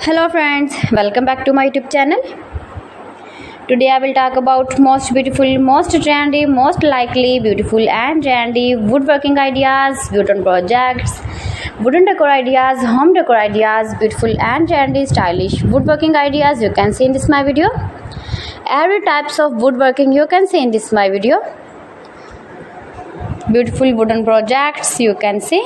Hello friends, welcome back to my YouTube channel. Today I will talk about most beautiful, most trendy, most likely beautiful and trendy woodworking ideas, wooden projects, wooden decor ideas, home decor ideas, beautiful and trendy stylish woodworking ideas you can see in this my video. Every types of woodworking you can see in this my video. Beautiful wooden projects you can see.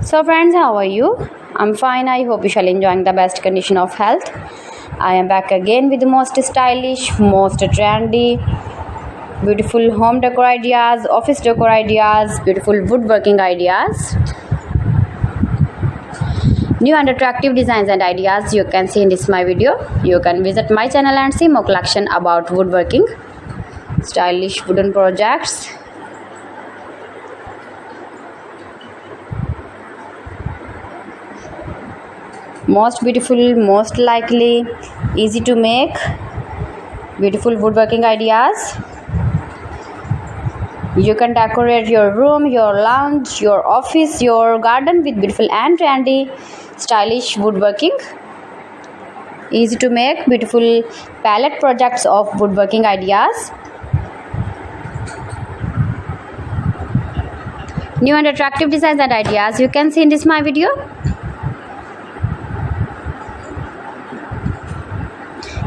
So friends, how are you? I'm fine. I hope you shall enjoying the best condition of health. I am back again with the most stylish, most trendy, beautiful home decor ideas, office decor ideas, beautiful woodworking ideas, new and attractive designs and ideas you can see in this my video. You can visit my channel and see more collection about woodworking, stylish wooden projects. Most beautiful, most likely, easy to make, beautiful woodworking ideas. You can decorate your room, your lounge, your office, your garden with beautiful and trendy, stylish woodworking. Easy to make, beautiful palette projects of woodworking ideas. New and attractive designs and ideas you can see in this my video.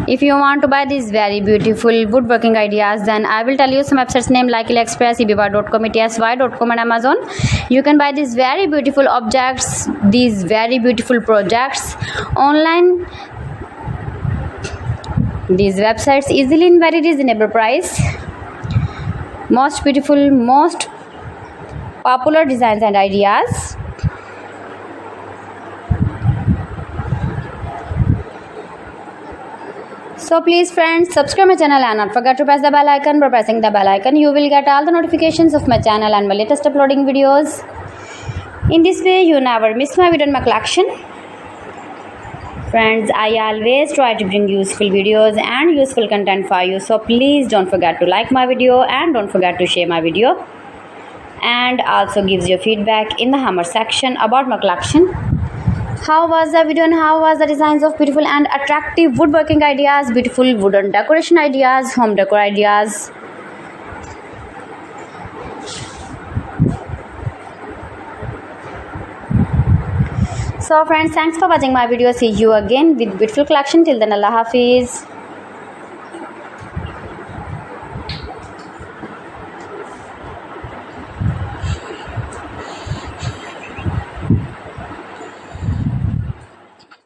If you want to buy these very beautiful woodworking ideas, then I will tell you some websites name like AliExpress, eBay.com, ETSY.com and Amazon. You can buy these very beautiful objects, these very beautiful projects online. These websites easily in very reasonable price. Most beautiful, most popular designs and ideas. So please friends, subscribe my channel and not forget to press the bell icon. By pressing the bell icon, you will get all the notifications of my channel and my latest uploading videos. In this way, you never miss my video in my collection. Friends, I always try to bring useful videos and useful content for you. So please don't forget to like my video and don't forget to share my video. And also gives your feedback in the hammer section about my collection. How was the video and how was the designs of beautiful and attractive woodworking ideas, beautiful wooden decoration ideas, home decor ideas. So friends, thanks for watching my video. See you again with beautiful collection. Till then, Allah Hafiz.